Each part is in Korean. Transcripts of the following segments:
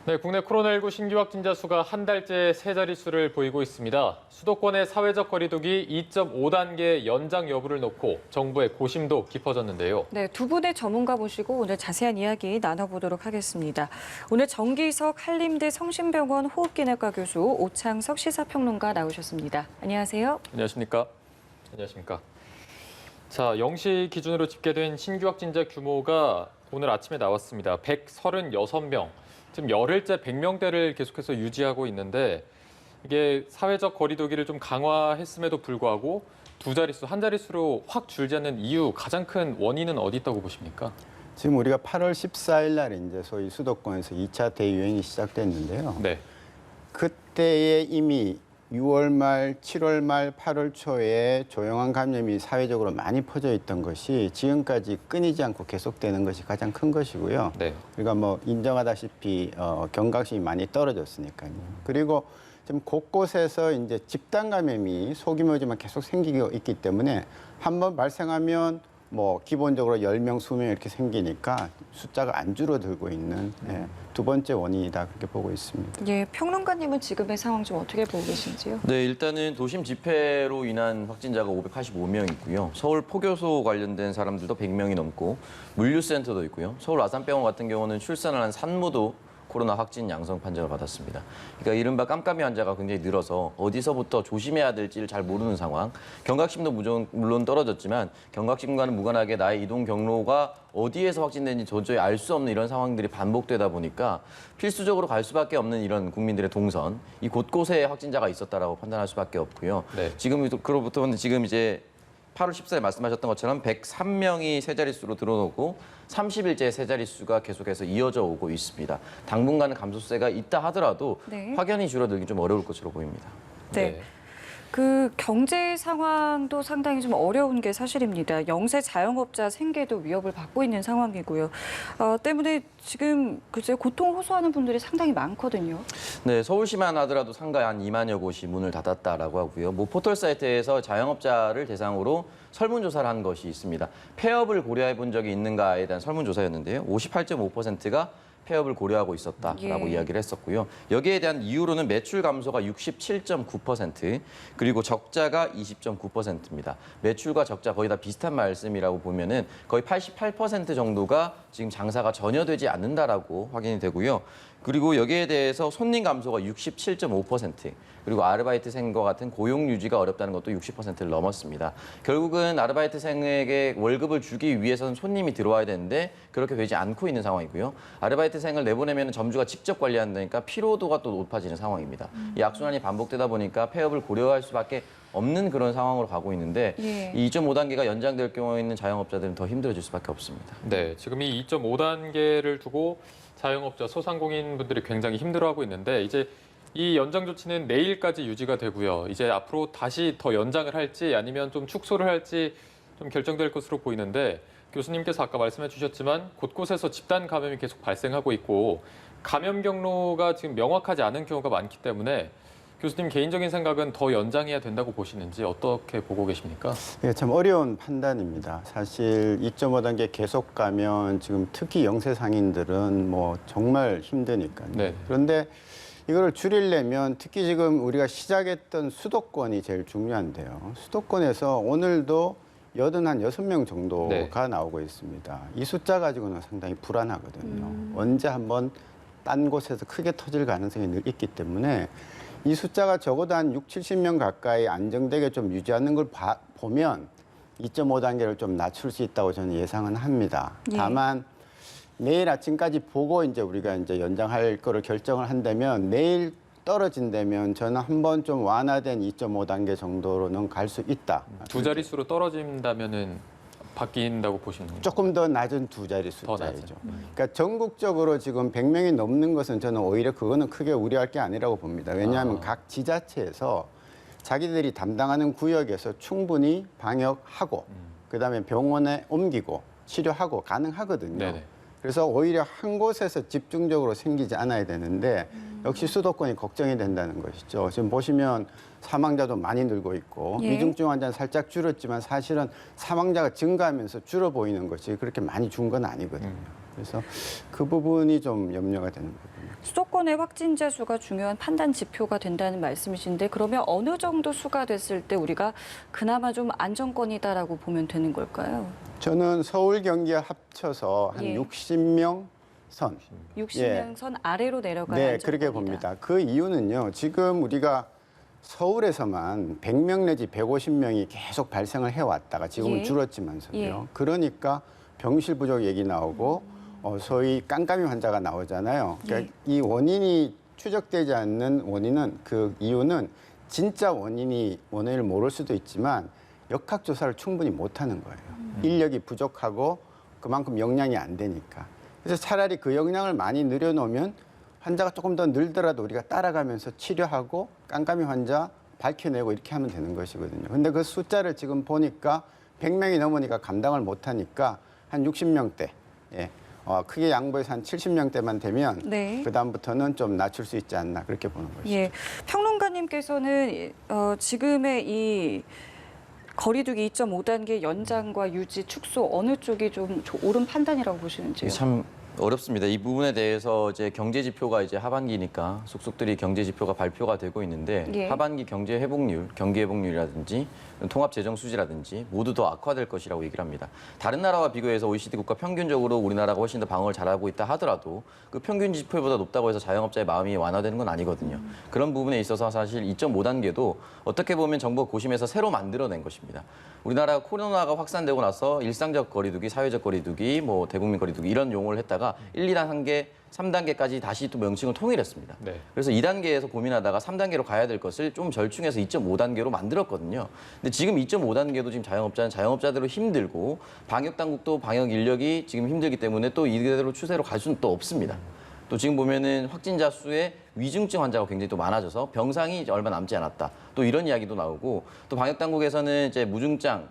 네, 국내 코로나19 신규 확진자 수가 한 달째 세 자릿수를 보이고 있습니다. 수도권의 사회적 거리두기 2.5단계 연장 여부를 놓고 정부의 고심도 깊어졌는데요. 네, 두 분의 전문가 모시고 오늘 자세한 이야기 나눠보도록 하겠습니다. 오늘 정기석 한림대 성심병원 호흡기내과 교수 오창석 시사평론가 나오셨습니다. 안녕하세요. 안녕하십니까? 안녕하십니까? 자, 0시 기준으로 집계된 신규 확진자 규모가 오늘 아침에 나왔습니다. 136명. 지금 열흘째 100명대를 계속해서 유지하고 있는데 이게 사회적 거리두기를 좀 강화했음에도 불구하고 두 자릿수, 한 자릿수로 확 줄지 않는 이유, 가장 큰 원인은 어디 있다고 보십니까? 지금 우리가 8월 14일 날 이제 소위 수도권에서 2차 대유행이 시작됐는데요. 네. 그때에 이미 6월 말, 7월 말, 8월 초에 조용한 감염이 사회적으로 많이 퍼져 있던 것이 지금까지 끊이지 않고 계속되는 것이 가장 큰 것이고요. 네. 우리가 뭐 인정하다시피 경각심이 많이 떨어졌으니까요. 그리고 지금 곳곳에서 이제 집단 감염이 소규모지만 계속 생기고 있기 때문에 한번 발생하면 뭐 기본적으로 10명, 20명 이렇게 생기니까 숫자가 안 줄어들고 있는 두 번째 원인이다 그렇게 보고 있습니다. 예, 평론가님은 지금의 상황 좀 어떻게 보고 계신지요? 네, 일단은 도심 집회로 인한 확진자가 585명 있고요. 서울 포교소 관련된 사람들도 100명이 넘고 물류센터도 있고요. 서울 아산병원 같은 경우는 출산을 한 산모도 코로나 확진 양성 판정을 받았습니다. 그러니까 이른바 깜깜이 환자가 굉장히 늘어서 어디서부터 조심해야 될지를 잘 모르는 상황. 경각심도 물론 떨어졌지만 경각심과는 무관하게 나의 이동 경로가 어디에서 확진된지 도저히 알 수 없는 이런 상황들이 반복되다 보니까 필수적으로 갈 수밖에 없는 이런 국민들의 동선, 이 곳곳에 확진자가 있었다라고 판단할 수밖에 없고요. 네. 그로부터는 지금 이제 8월 14일 말씀하셨던 것처럼 103명이 세 자릿수로 들어오고 30일째 세 자릿수가 계속해서 이어져 오고 있습니다. 당분간은 감소세가 있다 하더라도 네. 확연히 줄어들기 좀 어려울 것으로 보입니다. 네. 그 경제 상황도 상당히 좀 어려운 게 사실입니다. 영세 자영업자 생계도 위협을 받고 있는 상황이고요. 때문에 지금 글쎄 고통 호소하는 분들이 상당히 많거든요. 네, 서울시만 하더라도 상가 한 2만여 곳이 문을 닫았다라고 하고요. 뭐 포털 사이트에서 자영업자를 대상으로 설문조사를 한 것이 있습니다. 폐업을 고려해 본 적이 있는가에 대한 설문조사였는데요. 58.5%가 폐업을 고려하고 있었다라고 이야기를 했었고요. 여기에 대한 이유로는 매출 감소가 67.9%, 그리고 적자가 20.9%입니다. 매출과 적자 거의 다 비슷한 말씀이라고 보면은 거의 88% 정도가 지금 장사가 전혀 되지 않는다라고 확인이 되고요. 그리고 여기에 대해서 손님 감소가 67.5%, 그리고 아르바이트생과 같은 고용 유지가 어렵다는 것도 60%를 넘었습니다. 결국은 아르바이트생에게 월급을 주기 위해서는 손님이 들어와야 되는데 그렇게 되지 않고 있는 상황이고요. 아르바이트생을 내보내면 점주가 직접 관리한다니까 피로도가 또 높아지는 상황입니다. 이 악순환이 반복되다 보니까 폐업을 고려할 수밖에 없는 그런 상황으로 가고 있는데 이 2.5단계가 연장될 경우에는 자영업자들은 더 힘들어질 수밖에 없습니다. 네, 지금 이 2.5단계를 두고 자영업자, 소상공인분들이 굉장히 힘들어하고 있는데 이제 이 연장 조치는 내일까지 유지가 되고요. 이제 앞으로 다시 더 연장을 할지 아니면 좀 축소를 할지 좀 결정될 것으로 보이는데 교수님께서 아까 말씀해 주셨지만 곳곳에서 집단 감염이 계속 발생하고 있고 감염 경로가 지금 명확하지 않은 경우가 많기 때문에 교수님 개인적인 생각은 더 연장해야 된다고 보시는지 어떻게 보고 계십니까? 예, 참 어려운 판단입니다. 사실 2.5단계 계속 가면 지금 특히 영세 상인들은 뭐 정말 힘드니까요. 네. 그런데 이거를 줄이려면 특히 지금 우리가 시작했던 수도권이 제일 중요한데요. 수도권에서 오늘도 86명 정도가 나오고 있습니다. 이 숫자 가지고는 상당히 불안하거든요. 언제 한번 딴 곳에서 크게 터질 가능성이 늘 있기 때문에 이 숫자가 적어도 한 6, 70명 가까이 안정되게 좀 유지하는 걸 보면 2.5단계를 좀 낮출 수 있다고 저는 예상은 합니다. 다만 내일 아침까지 보고 이제 우리가 이제 연장할 거를 결정을 한다면 내일 떨어진다면 저는 한번 좀 완화된 2.5단계 정도로는 갈 수 있다. 두 자릿수로 떨어진다면은 바뀐다고 보시는 건가요? 조금 더 낮은 두 자리 더 숫자이죠. 낮은. 그러니까 전국적으로 지금 100명이 넘는 것은 저는 오히려 그거는 크게 우려할 게 아니라고 봅니다. 왜냐하면 각 지자체에서 자기들이 담당하는 구역에서 충분히 방역하고 그다음에 병원에 옮기고 치료하고 가능하거든요. 네네. 그래서 오히려 한 곳에서 집중적으로 생기지 않아야 되는데 역시 수도권이 걱정이 된다는 것이죠. 지금 보시면 사망자도 많이 늘고 있고 위중증 환자는 살짝 줄었지만 사실은 사망자가 증가하면서 줄어 보이는 것이 그렇게 많이 준 건 아니거든요. 그래서 그 부분이 좀 염려가 되는 부분입니다. 수도권의 확진자 수가 중요한 판단 지표가 된다는 말씀이신데 그러면 어느 정도 수가 됐을 때 우리가 그나마 좀 안정권이다라고 보면 되는 걸까요? 저는 서울, 경기와 합쳐서 한 예. 60명 선. 60명 선 아래로 내려가야 네, 안정권이다. 그렇게 봅니다. 그 이유는요. 지금 우리가 서울에서만 100명 내지 150명이 계속 발생을 해왔다가 지금은 예. 줄었지만서요. 예. 그러니까 병실 부족 얘기 나오고 소위 깜깜이 환자가 나오잖아요. 그러니까 이 원인이 추적되지 않는 원인은 그 이유는 진짜 원인을 모를 수도 있지만 역학조사를 충분히 못하는 거예요. 인력이 부족하고 그만큼 역량이 안 되니까. 그래서 차라리 그 역량을 많이 늘여놓으면 환자가 조금 더 늘더라도 우리가 따라가면서 치료하고 깜깜이 환자 밝혀내고 이렇게 하면 되는 것이거든요. 근데 그 숫자를 지금 보니까 100명이 넘으니까 감당을 못하니까 한 60명대, 예. 크게 양보해서 한 70명대만 되면 네. 그다음부터는 좀 낮출 수 있지 않나 그렇게 보는 것이죠. 예, 평론가님께서는 지금의 이 거리두기 2.5단계 연장과 유지, 축소 어느 쪽이 좀 옳은 판단이라고 보시는지요? 참 어렵습니다. 이 부분에 대해서 이제 경제 지표가 이제 하반기니까 속속들이 경제 지표가 발표가 되고 있는데 예. 하반기 경제 회복률, 경기 회복률이라든지 통합 재정 수지라든지 모두 더 악화될 것이라고 얘기를 합니다. 다른 나라와 비교해서 OECD 국가 평균적으로 우리나라가 훨씬 더 방어를 잘하고 있다 하더라도 그 평균 지표보다 높다고 해서 자영업자의 마음이 완화되는 건 아니거든요. 그런 부분에 있어서 사실 2.5단계도 어떻게 보면 정부가 고심해서 새로 만들어낸 것입니다. 우리나라가 코로나가 확산되고 나서 일상적 거리두기, 사회적 거리두기, 뭐 대국민 거리두기 이런 용어를 했다가 1, 2단계, 3단계까지 다시 또 명칭을 통일했습니다. 네. 그래서 2단계에서 고민하다가 3단계로 가야 될 것을 좀 절충해서 2.5단계로 만들었거든요. 근데 지금 2.5단계도 지금 자영업자는 자영업자대로 힘들고 방역 당국도 방역 인력이 지금 힘들기 때문에 또 이대로 추세로 갈 수는 또 없습니다. 또 지금 보면은 확진자 수에 위중증 환자가 굉장히 또 많아져서 병상이 이제 얼마 남지 않았다. 또 이런 이야기도 나오고 또 방역 당국에서는 이제 무증상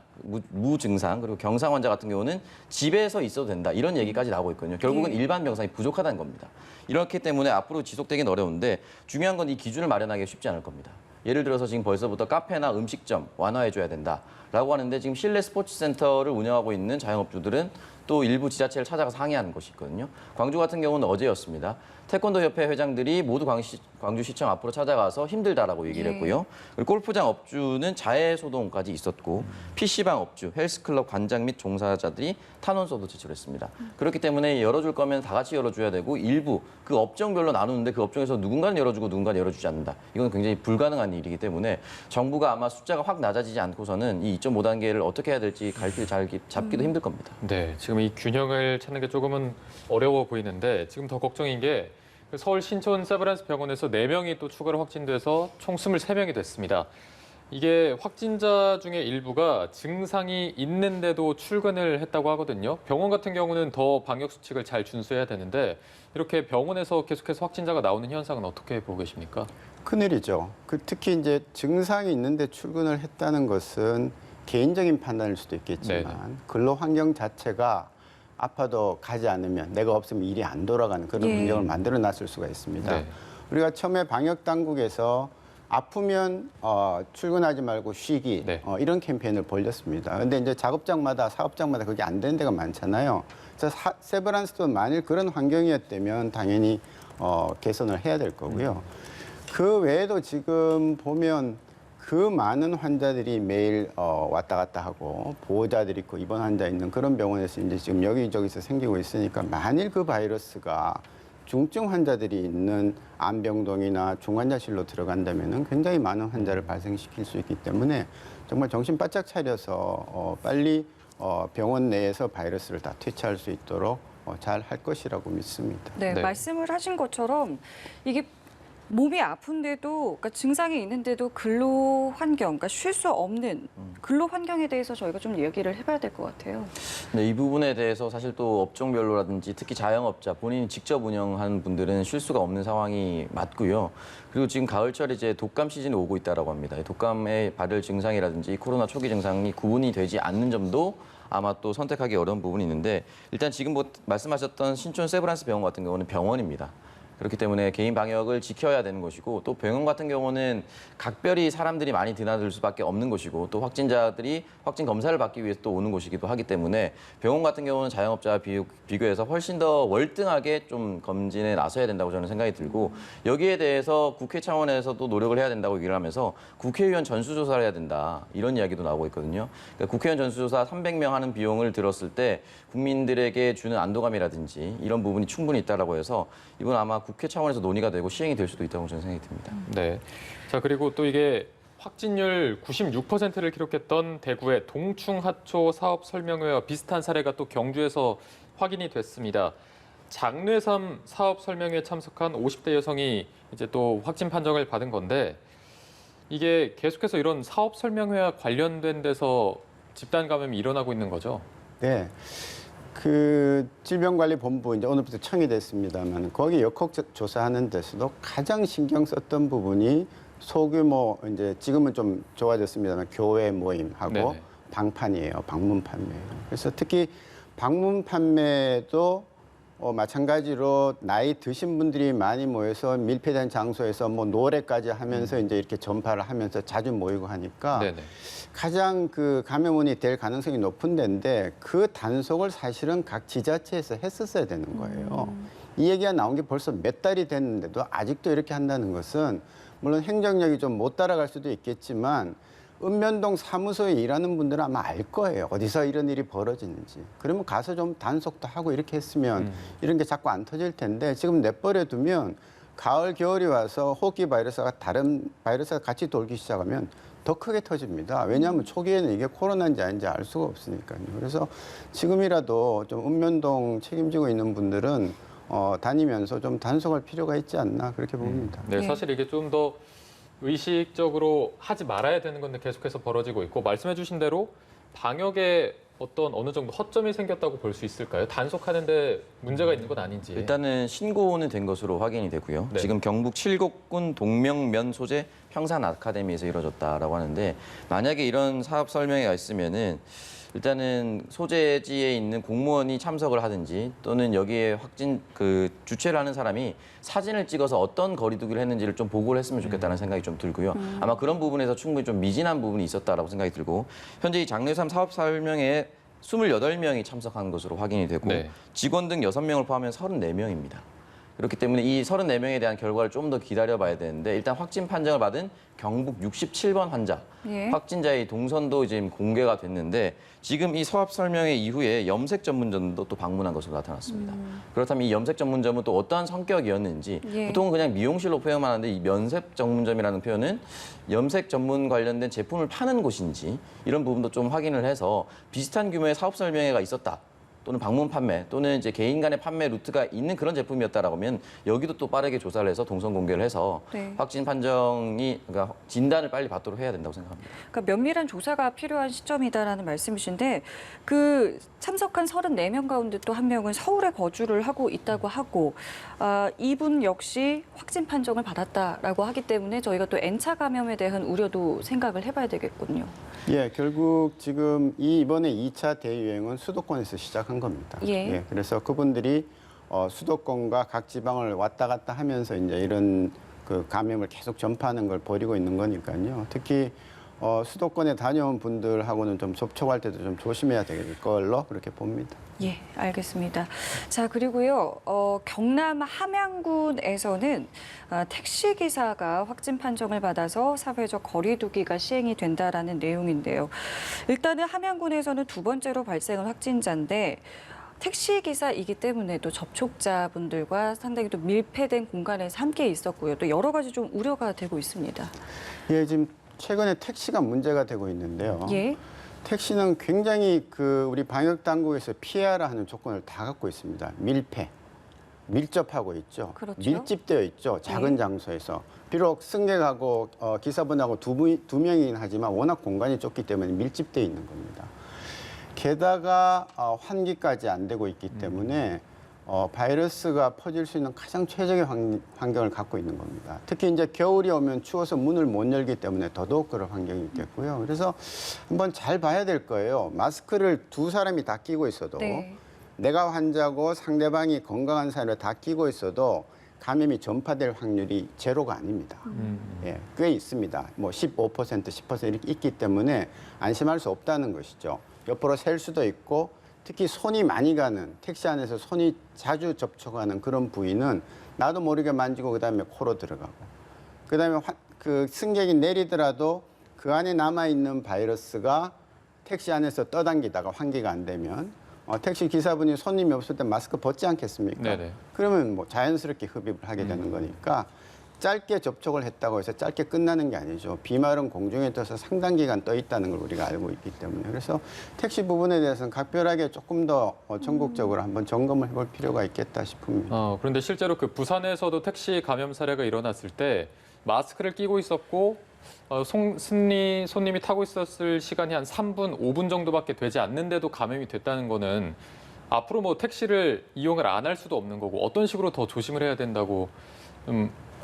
그리고 경상 환자 같은 경우는 집에서 있어도 된다. 이런 얘기까지 나오고 있거든요. 결국은 일반 병상이 부족하다는 겁니다. 이렇기 때문에 앞으로 지속되긴 어려운데 중요한 건 이 기준을 마련하기가 쉽지 않을 겁니다. 예를 들어서 지금 벌써부터 카페나 음식점 완화해줘야 된다라고 하는데 지금 실내 스포츠 센터를 운영하고 있는 자영업주들은 또 일부 지자체를 찾아가서 항의하는 것이 있거든요. 광주 같은 경우는 어제였습니다. 태권도 협회 회장들이 모두 광주시청 앞으로 찾아가서 힘들다라고 얘기를 했고요. 그리고 골프장 업주는 자해 소동까지 있었고 PC방 업주, 헬스클럽 관장 및 종사자들이 탄원서도 제출했습니다. 그렇기 때문에 열어줄 거면 다 같이 열어줘야 되고 일부 그 업종별로 나누는데 그 업종에서 누군가는 열어주고 누군가는 열어주지 않는다. 이건 굉장히 불가능한 일이기 때문에 정부가 아마 숫자가 확 낮아지지 않고서는 이 2.5단계를 어떻게 해야 될지 갈길 잘 잡기도 힘들 겁니다. 네, 지금 이 균형을 찾는 게 조금은 어려워 보이는데 지금 더 걱정인 게 서울 신촌 세브란스 병원에서 4명이 또 추가로 확진돼서 총 23명이 됐습니다. 이게 확진자 중에 일부가 증상이 있는데도 출근을 했다고 하거든요. 병원 같은 경우는 더 방역 수칙을 잘 준수해야 되는데 이렇게 병원에서 계속해서 확진자가 나오는 현상은 어떻게 보고 계십니까? 큰일이죠. 특히 이제 증상이 있는데 출근을 했다는 것은 개인적인 판단일 수도 있겠지만 네네. 근로 환경 자체가 아파도 가지 않으면 내가 없으면 일이 안 돌아가는 그런 예. 환경을 만들어 놨을 수가 있습니다. 네. 우리가 처음에 방역 당국에서 아프면 출근하지 말고 쉬기 네. 이런 캠페인을 벌였습니다. 근데 이제 작업장마다 사업장마다 그게 안 되는 데가 많잖아요. 그래서 세브란스도 만일 그런 환경이었다면 당연히 개선을 해야 될 거고요. 그 외에도 지금 보면 그 많은 환자들이 매일 왔다 갔다 하고 보호자들이 있고 입원 환자 있는 그런 병원에서 이제 지금 여기저기서 생기고 있으니까 만일 그 바이러스가 중증 환자들이 있는 안병동이나 중환자실로 들어간다면은 굉장히 많은 환자를 발생시킬 수 있기 때문에 정말 정신 바짝 차려서 빨리 병원 내에서 바이러스를 다 퇴치할 수 있도록 잘 할 것이라고 믿습니다. 네, 네. 말씀을 하신 것처럼 이게 몸이 아픈데도 그러니까 증상이 있는데도 근로 환경, 그러니까 쉴 수 없는 근로 환경에 대해서 저희가 좀 얘기를 해봐야 될 것 같아요. 네, 이 부분에 대해서 사실 또 업종별로라든지 특히 자영업자 본인이 직접 운영하는 분들은 쉴 수가 없는 상황이 맞고요. 그리고 지금 가을철에 이제 독감 시즌이 오고 있다라고 합니다. 독감의 발열 증상이라든지 코로나 초기 증상이 구분이 되지 않는 점도 아마 또 선택하기 어려운 부분이 있는데 일단 지금 뭐 말씀하셨던 신촌 세브란스 병원 같은 경우는 병원입니다. 그렇기 때문에 개인 방역을 지켜야 되는 것이고 또 병원 같은 경우는 각별히 사람들이 많이 드나들 수밖에 없는 것이고 또 확진자들이 확진 검사를 받기 위해서 또 오는 곳이기도 하기 때문에 병원 같은 경우는 자영업자와 비교해서 훨씬 더 월등하게 좀 검진에 나서야 된다고 저는 생각이 들고 여기에 대해서 국회 차원에서도 노력을 해야 된다고 얘기를 하면서 국회의원 전수조사를 해야 된다 이런 이야기도 나오고 있거든요. 그러니까 국회의원 전수조사 300명 하는 비용을 들었을 때 국민들에게 주는 안도감이라든지 이런 부분이 충분히 있다라고 해서 이건 아마 국회 차원에서 논의가 되고 시행이 될 수도 있다고 저는 생각이 듭니다. 네. 자, 그리고 또 이게 확진율 96%를 기록했던 대구의 동충하초 사업 설명회와 비슷한 사례가 또 경주에서 확인이 됐습니다. 장례삼 사업 설명회에 참석한 50대 여성이 이제 또 확진 판정을 받은 건데 이게 계속해서 이런 사업 설명회와 관련된 데서 집단 감염이 일어나고 있는 거죠? 네. 그 질병관리본부 이제 오늘부터 청이 됐습니다만 거기 역학 조사하는 데서도 가장 신경 썼던 부분이 소규모 이제 지금은 좀 좋아졌습니다만 교회 모임하고 네네. 방판이에요. 방문 판매예요. 그래서 특히 방문 판매도 마찬가지로 나이 드신 분들이 많이 모여서 밀폐된 장소에서 뭐 노래까지 하면서 이제 이렇게 전파를 하면서 자주 모이고 하니까 네네. 가장 그 감염원이 될 가능성이 높은 데인데 그 단속을 사실은 각 지자체에서 했었어야 되는 거예요. 이 얘기가 나온 게 벌써 몇 달이 됐는데도 아직도 이렇게 한다는 것은 물론 행정력이 좀 못 따라갈 수도 있겠지만 읍면동 사무소에 일하는 분들은 아마 알 거예요. 어디서 이런 일이 벌어지는지. 그러면 가서 좀 단속도 하고 이렇게 했으면 이런 게 자꾸 안 터질 텐데 지금 내버려 두면 가을, 겨울이 와서 호흡기 바이러스가 다른 바이러스가 같이 돌기 시작하면 더 크게 터집니다. 왜냐하면 초기에는 이게 코로나인지 아닌지 알 수가 없으니까요. 그래서 지금이라도 좀 읍면동 책임지고 있는 분들은 다니면서 좀 단속할 필요가 있지 않나 그렇게 봅니다. 네, 네. 사실 이게 좀 더 의식적으로 하지 말아야 되는 건데 계속해서 벌어지고 있고 말씀해 주신 대로 방역에 어떤 어느 정도 허점이 생겼다고 볼 수 있을까요? 단속하는데 문제가 있는 건 아닌지. 일단은 신고는 된 것으로 확인이 되고요. 네. 지금 경북 칠곡군 동명면 소재 평산 아카데미에서 이루어졌다라고 하는데 만약에 이런 사업 설명회가 있으면은 일단은 소재지에 있는 공무원이 참석을 하든지 또는 여기에 확진 그 주최를 하는 사람이 사진을 찍어서 어떤 거리두기를 했는지를 좀 보고를 했으면 좋겠다는 생각이 좀 들고요. 아마 그런 부분에서 충분히 좀 미진한 부분이 있었다라고 생각이 들고 현재 이 장례삼 사업 설명회에 28명이 참석한 것으로 확인이 되고 네. 직원 등 6명을 포함하면 34명입니다. 그렇기 때문에 이 34명에 대한 결과를 좀 더 기다려봐야 되는데 일단 확진 판정을 받은 경북 67번 환자 예. 확진자의 동선도 지금 공개가 됐는데 지금 이 사업 설명회 이후에 염색 전문점도 또 방문한 것으로 나타났습니다. 그렇다면 이 염색 전문점은 또 어떠한 성격이었는지 예. 보통은 그냥 미용실로 표현만 하는데 이 면색 전문점이라는 표현은 염색 전문 관련된 제품을 파는 곳인지 이런 부분도 좀 확인을 해서 비슷한 규모의 사업 설명회가 있었다. 또는 방문 판매 또는 이제 개인 간의 판매 루트가 있는 그런 제품이었다라고 하면 여기도 또 빠르게 조사를 해서 동선 공개를 해서 네. 확진 판정이 그러니까 진단을 빨리 받도록 해야 된다고 생각합니다. 그러니까 면밀한 조사가 필요한 시점이다라는 말씀이신데 그 참석한 34명 가운데 또 한 명은 서울에 거주를 하고 있다고 하고 이분 역시 확진 판정을 받았다라고 하기 때문에 저희가 또 N차 감염에 대한 우려도 생각을 해봐야 되겠군요. 예, 결국 지금 이번에 2차 대유행은 수도권에서 시작한 겁니다. 예. 그래서 그분들이 수도권과 각 지방을 왔다 갔다 하면서 이제 이런 그 감염을 계속 전파하는 걸 벌이고 있는 거니까요. 특히 수도권에 다녀온 분들하고는 좀 접촉할 때도 좀 조심해야 될 걸로 그렇게 봅니다. 예, 알겠습니다. 자, 그리고요, 경남 함양군에서는 택시 기사가 확진 판정을 받아서 사회적 거리두기가 시행이 된다라는 내용인데요. 일단은 함양군에서는 두 번째로 발생한 확진자인데 택시 기사이기 때문에 또 접촉자분들과 상당히 또 밀폐된 공간에서 함께 있었고요. 또 여러 가지 좀 우려가 되고 있습니다. 예, 지금 최근에 택시가 문제가 되고 있는데요. 예. 택시는 굉장히 그 우리 방역 당국에서 피하라 하는 조건을 다 갖고 있습니다. 밀폐, 밀접하고 있죠. 그렇죠. 밀집되어 있죠. 작은 장소에서. 비록 승객하고 기사분하고 두 명이긴 하지만 워낙 공간이 좁기 때문에 밀집되어 있는 겁니다. 게다가 환기까지 안 되고 있기 때문에 바이러스가 퍼질 수 있는 가장 최적의 환경을 갖고 있는 겁니다. 특히 이제 겨울이 오면 추워서 문을 못 열기 때문에 더더욱 그런 환경이 있겠고요. 그래서 한번 잘 봐야 될 거예요. 마스크를 두 사람이 다 끼고 있어도 네. 내가 환자고 상대방이 건강한 사람을 다 끼고 있어도 감염이 전파될 확률이 제로가 아닙니다. 예, 꽤 있습니다. 뭐 15%, 10% 이렇게 있기 때문에 안심할 수 없다는 것이죠. 옆으로 셀 수도 있고 특히 손이 많이 가는 택시 안에서 손이 자주 접촉하는 그런 부위는 나도 모르게 만지고 그다음에 코로 들어가고 그다음에 그 승객이 내리더라도 그 안에 남아 있는 바이러스가 택시 안에서 떠당기다가 환기가 안 되면 택시 기사분이 손님이 없을 때 마스크 벗지 않겠습니까? 네네. 그러면 뭐 자연스럽게 흡입을 하게 되는 거니까 짧게 접촉을 했다고 해서 짧게 끝나는 게 아니죠. 비말은 공중에 떠서 상당 기간 떠 있다는 걸 우리가 알고 있기 때문에 그래서 택시 부분에 대해서는 각별하게 조금 더 전국적으로 한번 점검을 해볼 필요가 있겠다 싶습니다. 그런데 실제로 그 부산에서도 택시 감염 사례가 일어났을 때 마스크를 끼고 있었고 손님이 타고 있었을 시간이 한 3분, 5분 정도밖에 되지 않는데도 감염이 됐다는 거는 앞으로 뭐 택시를 이용을 안 할 수도 없는 거고 어떤 식으로 더 조심을 해야 된다고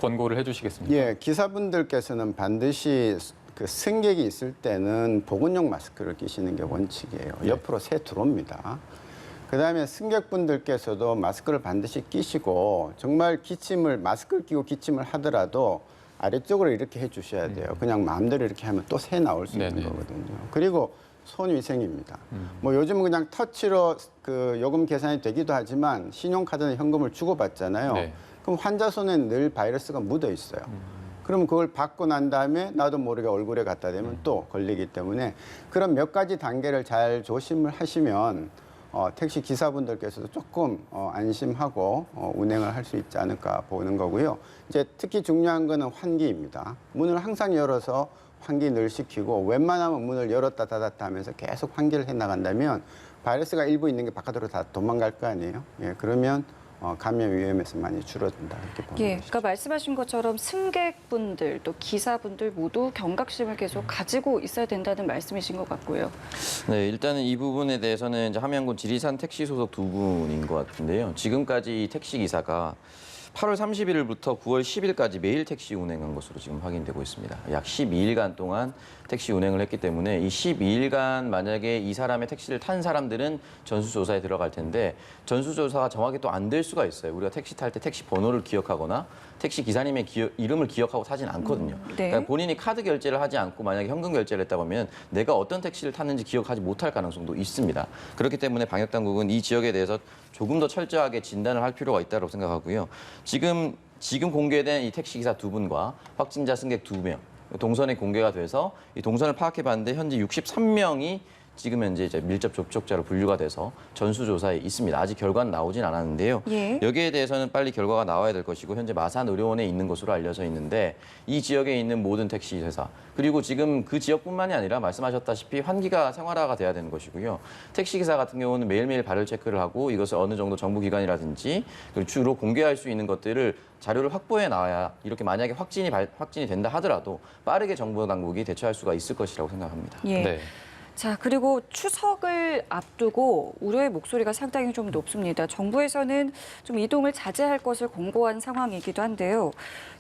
권고를 해주시겠습니까? 예, 기사분들께서는 반드시 그 승객이 있을 때는 보건용 마스크를 끼시는 게 원칙이에요. 옆으로 새 들어옵니다. 그다음에 승객분들께서도 마스크를 반드시 끼시고 정말 마스크를 끼고 기침을 하더라도 아래쪽으로 이렇게 해주셔야 돼요. 그냥 마음대로 이렇게 하면 또 새 나올 수 있는 거거든요. 그리고 손위생입니다. 뭐 요즘은 그냥 터치로 그 요금 계산이 되기도 하지만 신용카드나 현금을 주고받잖아요. 네. 그럼 환자 손에는 늘 바이러스가 묻어 있어요. 그러면 그걸 받고 난 다음에 나도 모르게 얼굴에 갖다 대면 또 걸리기 때문에 그런 몇 가지 단계를 잘 조심을 하시면 택시 기사분들께서도 조금 안심하고 운행을 할 수 있지 않을까 보는 거고요. 이제 특히 중요한 거는 환기입니다. 문을 항상 열어서 환기 늘 시키고 웬만하면 문을 열었다 닫았다 하면서 계속 환기를 해 나간다면 바이러스가 일부 있는 게 바깥으로 다 도망갈 거 아니에요. 예, 그러면 감염 위험에서 많이 줄어든다 이렇게 보는 예, 것이죠. 그러니까 말씀하신 것처럼 승객분들 또 기사분들 모두 경각심을 계속 가지고 있어야 된다는 말씀이신 것 같고요. 네, 일단은 이 부분에 대해서는 이제 함양군 지리산 택시 소속 두 분인 것 같은데요. 지금까지 이 택시 기사가 8월 31일부터 9월 10일까지 매일 택시 운행한 것으로 지금 확인되고 있습니다. 약 12일간 동안 택시 운행을 했기 때문에 이 12일간 만약에 이 사람의 택시를 탄 사람들은 전수조사에 들어갈 텐데 전수조사가 정확히 또 안 될 수가 있어요. 우리가 택시 탈 때 택시 번호를 기억하거나 택시 기사님의 이름을 기억하고 타진 않거든요. 네. 그러니까 본인이 카드 결제를 하지 않고 만약에 현금 결제를 했다고 하면 내가 어떤 택시를 탔는지 기억하지 못할 가능성도 있습니다. 그렇기 때문에 방역당국은 이 지역에 대해서 조금 더 철저하게 진단을 할 필요가 있다고 생각하고요. 지금 공개된 이 택시기사 두 분과 확진자 승객 2명, 동선이 공개가 돼서 이 동선을 파악해 봤는데 현재 63명이 지금 현재 이제 밀접 접촉자로 분류가 돼서 전수조사에 있습니다. 아직 결과는 나오진 않았는데요. 예. 여기에 대해서는 빨리 결과가 나와야 될 것이고 현재 마산의료원에 있는 것으로 알려져 있는데 이 지역에 있는 모든 택시 회사 그리고 지금 그 지역뿐만이 아니라 말씀하셨다시피 환기가 생활화가 돼야 되는 것이고요. 택시기사 같은 경우는 매일매일 발열 체크를 하고 이것을 어느 정도 정부기관이라든지 그리고 주로 공개할 수 있는 것들을 자료를 확보해 나와야 이렇게 만약에 확진이 된다 하더라도 빠르게 정부 당국이 대처할 수가 있을 것이라고 생각합니다. 예. 네. 자, 그리고 추석을 앞두고 우려의 목소리가 상당히 좀 높습니다. 정부에서는 좀 이동을 자제할 것을 공고한 상황이기도 한데요.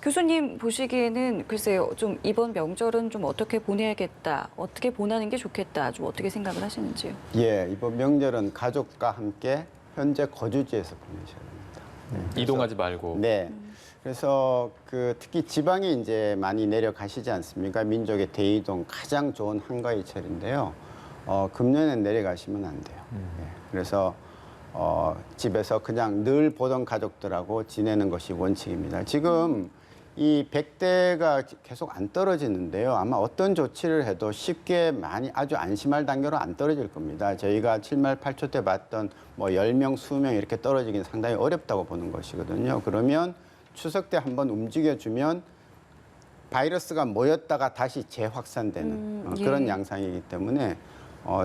교수님 보시기에는 글쎄요, 좀 이번 명절은 좀 어떻게 보내야겠다, 어떻게 보내는 게 좋겠다, 좀 어떻게 생각을 하시는지요? 예, 이번 명절은 가족과 함께 현재 거주지에서 보내셔야 됩니다. 네, 그래서 이동하지 말고. 네. 그래서 특히 지방에 이제 많이 내려가시지 않습니까? 민족의 대이동 가장 좋은 한가위철인데요. 금년엔 내려가시면 안 돼요. 네. 그래서 집에서 그냥 늘 보던 가족들하고 지내는 것이 원칙입니다. 지금 이 100대가 계속 안 떨어지는데요. 아마 어떤 조치를 해도 쉽게 아주 안심할 단계로 안 떨어질 겁니다. 저희가 7말 8초 때 봤던 뭐 10명, 20명 이렇게 떨어지기는 상당히 어렵다고 보는 것이거든요. 그러면 추석 때 한번 움직여주면 바이러스가 모였다가 다시 재확산되는 그런 예. 양상이기 때문에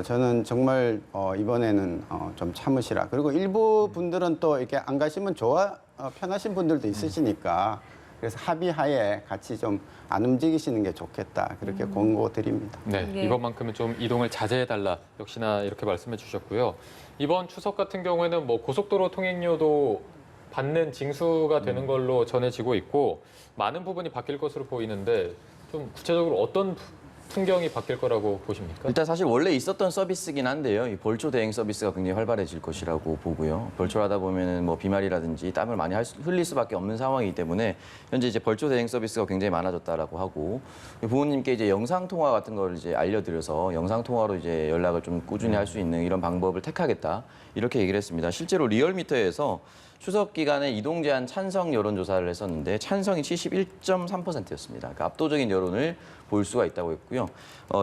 저는 정말 이번에는 좀 참으시라. 그리고 일부 분들은 또 이렇게 안 가시면 편하신 분들도 있으시니까 그래서 합의하에 같이 좀 안 움직이시는 게 좋겠다. 그렇게 권고드립니다. 네, 예. 이번만큼은 좀 이동을 자제해달라. 역시나 이렇게 말씀해 주셨고요. 이번 추석 같은 경우에는 뭐 고속도로 통행료도 받는 징수가 되는 걸로 전해지고 있고 많은 부분이 바뀔 것으로 보이는데 좀 구체적으로 어떤 풍경이 바뀔 거라고 보십니까? 일단 사실 원래 있었던 서비스긴 한데요. 이 벌초 대행 서비스가 굉장히 활발해질 것이라고 보고요. 벌초를 하다 보면은 뭐 비말이라든지 땀을 많이 흘릴 수밖에 없는 상황이기 때문에 현재 이제 벌초 대행 서비스가 굉장히 많아졌다라고 하고 부모님께 이제 영상 통화 같은 걸 이제 알려드려서 영상 통화로 이제 연락을 좀 꾸준히 할 수 있는 이런 방법을 택하겠다 이렇게 얘기를 했습니다. 실제로 리얼미터에서 추석 기간에 이동 제한 찬성 여론조사를 했었는데 찬성이 71.3%였습니다. 그러니까 압도적인 여론을 볼 수가 있다고 했고요.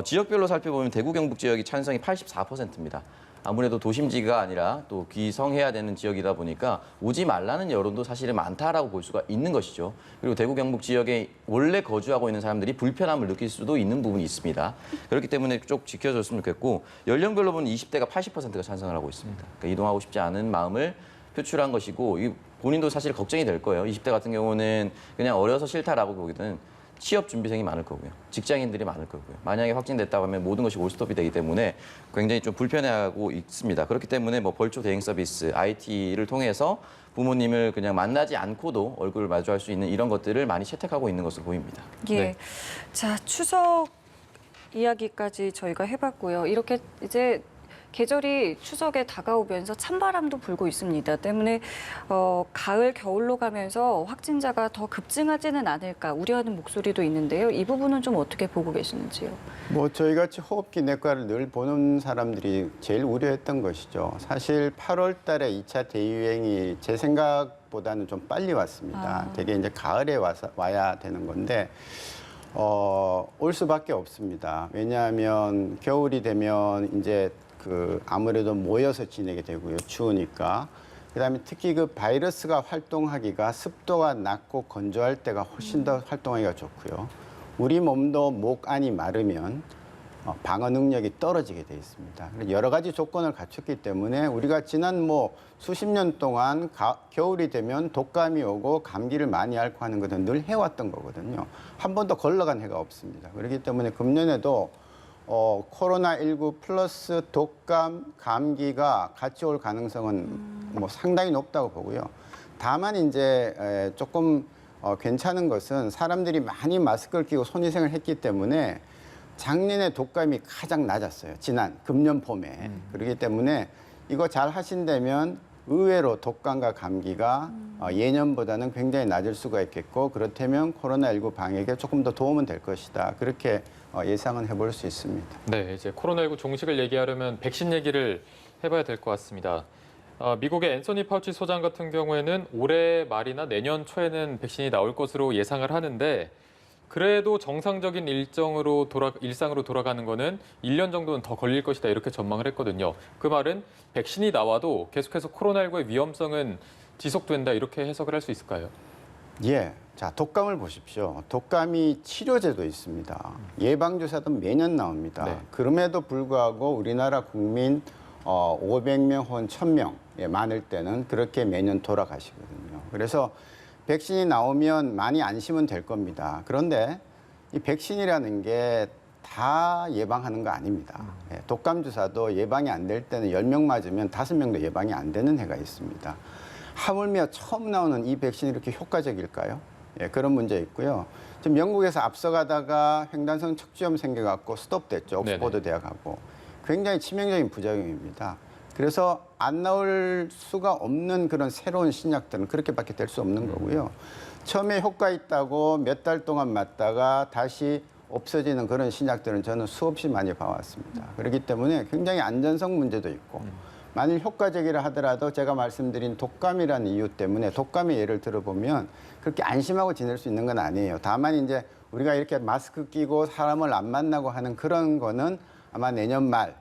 지역별로 살펴보면 대구 경북 지역이 찬성이 84%입니다. 아무래도 도심지가 아니라 또 귀성해야 되는 지역이다 보니까 오지 말라는 여론도 사실은 많다라고 볼 수가 있는 것이죠. 그리고 대구 경북 지역에 원래 거주하고 있는 사람들이 불편함을 느낄 수도 있는 부분이 있습니다. 그렇기 때문에 쭉 지켜줬으면 좋겠고 연령별로 보면 20대가 80%가 찬성을 하고 있습니다. 그러니까 이동하고 싶지 않은 마음을 표출한 것이고 본인도 사실 걱정이 될 거예요. 20대 같은 경우는 그냥 어려서 싫다라고 보기는 취업 준비생이 많을 거고요. 직장인들이 많을 거고요. 만약에 확진됐다고 하면 모든 것이 올스톱이 되기 때문에 굉장히 좀 불편해하고 있습니다. 그렇기 때문에 뭐 벌초 대행 서비스, IT를 통해서 부모님을 그냥 만나지 않고도 얼굴을 마주할 수 있는 이런 것들을 많이 채택하고 있는 것으로 보입니다. 예. 네. 자, 추석 이야기까지 저희가 해봤고요. 이렇게 이제 계절이 추석에 다가오면서 찬바람도 불고 있습니다. 때문에 가을, 겨울로 가면서 확진자가 더 급증하지는 않을까 우려하는 목소리도 있는데요. 이 부분은 좀 어떻게 보고 계시는지요? 뭐 저희같이 호흡기 내과를 늘 보는 사람들이 제일 우려했던 것이죠. 사실 8월 달에 2차 대유행이 제 생각보다는 좀 빨리 왔습니다. 되게 이제 가을에 와야 되는 건데 올 수밖에 없습니다. 왜냐하면 겨울이 되면 이제 아무래도 모여서 지내게 되고요. 추우니까. 그다음에 특히 그 바이러스가 활동하기가 습도가 낮고 건조할 때가 훨씬 더 활동하기가 좋고요. 우리 몸도 목 안이 마르면 방어 능력이 떨어지게 돼 있습니다. 여러 가지 조건을 갖췄기 때문에 우리가 지난 뭐 수십 년 동안 겨울이 되면 독감이 오고 감기를 많이 앓고 하는 것은 늘 해왔던 거거든요. 한 번도 걸러간 해가 없습니다. 그렇기 때문에 금년에도 코로나19 플러스 독감, 감기가 같이 올 가능성은 뭐 상당히 높다고 보고요. 다만 이제 조금 괜찮은 것은 사람들이 많이 마스크를 끼고 손위생을 했기 때문에 작년에 독감이 가장 낮았어요. 지난 금년 봄에. 그렇기 때문에 이거 잘 하신다면 의외로 독감과 감기가 예년보다는 굉장히 낮을 수가 있겠고 그렇다면 코로나19 방역에 조금 더 도움은 될 것이다. 그렇게 예상은 해볼 수 있습니다. 네, 이제 코로나19 종식을 얘기하려면 백신 얘기를 해봐야 될 것 같습니다. 미국의 앤서니 파우치 소장 같은 경우에는 올해 말이나 내년 초에는 백신이 나올 것으로 예상을 하는데 그래도 정상적인 일상으로 돌아가는 거는 1년 정도는 더 걸릴 것이다 이렇게 전망을 했거든요. 그 말은 백신이 나와도 계속해서 코로나19의 위험성은 지속된다 이렇게 해석을 할 수 있을까요? 예. 자, 독감을 보십시오. 독감이 치료제도 있습니다. 예방주사도 매년 나옵니다. 네. 그럼에도 불구하고 우리나라 국민 500명 혹은 1000명 많을 때는 그렇게 매년 돌아가시거든요. 그래서 백신이 나오면 많이 안심은 될 겁니다. 그런데 이 백신이라는 게 다 예방하는 거 아닙니다. 독감 주사도 예방이 안 될 때는 10명 맞으면 5명도 예방이 안 되는 해가 있습니다. 하물며 처음 나오는 이 백신이 이렇게 효과적일까요? 그런 문제 있고요. 지금 영국에서 앞서가다가 횡단성 척추염 생겨갖고 스톱됐죠. 옥스퍼드 대학하고. 굉장히 치명적인 부작용입니다. 그래서 안 나올 수가 없는 그런 새로운 신약들은 그렇게밖에 될 수 없는 거고요. 처음에 효과 있다고 몇 달 동안 맞다가 다시 없어지는 그런 신약들은 저는 수없이 많이 봐왔습니다. 그렇기 때문에 굉장히 안전성 문제도 있고 만일 효과적이라 하더라도 제가 말씀드린 독감이라는 이유 때문에 독감의 예를 들어보면 그렇게 안심하고 지낼 수 있는 건 아니에요. 다만 이제 우리가 이렇게 마스크 끼고 사람을 안 만나고 하는 그런 거는 아마 내년 말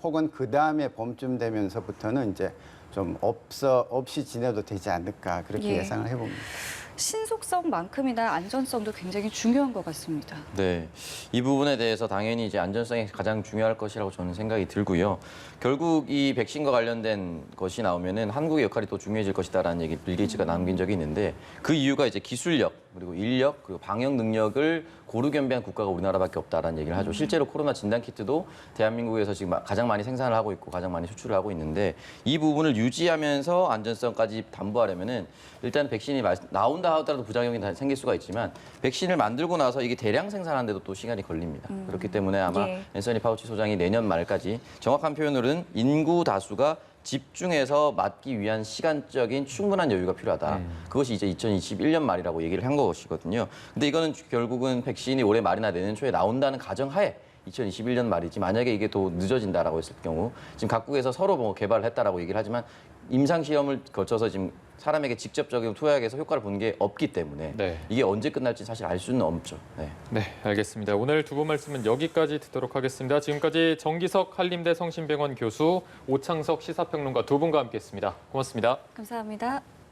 혹은 그 다음에 봄쯤 되면서부터는 이제 좀 없이 지내도 되지 않을까 그렇게 예상을 해봅니다. 신속성만큼이나 안전성도 굉장히 중요한 것 같습니다. 네, 이 부분에 대해서 당연히 이제 안전성이 가장 중요할 것이라고 저는 생각이 들고요. 결국 이 백신과 관련된 것이 나오면은 한국의 역할이 더 중요해질 것이다라는 얘기 빌 게이츠가 남긴 적이 있는데 그 이유가 이제 기술력, 그리고 인력, 그리고 방역 능력을 고루견비한 국가가 우리나라밖에 없다라는 얘기를 하죠. 실제로 코로나 진단 키트도 대한민국에서 지금 가장 많이 생산을 하고 있고 가장 많이 수출을 하고 있는데 이 부분을 유지하면서 안전성까지 담보하려면은 일단 백신이 나온다 하더라도 부작용이 생길 수가 있지만 백신을 만들고 나서 이게 대량 생산하는데도 또 시간이 걸립니다. 그렇기 때문에 아마 예. 앤서니 파우치 소장이 내년 말까지 정확한 표현으로는 인구 다수가 집중해서 맞기 위한 시간적인 충분한 여유가 필요하다. 그것이 이제 2021년 말이라고 얘기를 한 것이거든요. 근데 이거는 결국은 백신이 올해 말이나 내년 초에 나온다는 가정하에 2021년 말이지 만약에 이게 더 늦어진다라고 했을 경우 지금 각국에서 서로 뭐 개발을 했다라고 얘기를 하지만 임상 시험을 거쳐서 지금 사람에게 직접적인 투약해서 효과를 본 게 없기 때문에 네. 이게 언제 끝날지 사실 알 수는 없죠. 네. 네, 알겠습니다. 오늘 두 분 말씀은 여기까지 듣도록 하겠습니다. 지금까지 정기석 한림대 성심병원 교수, 오창석 시사평론가 두 분과 함께했습니다. 고맙습니다. 감사합니다.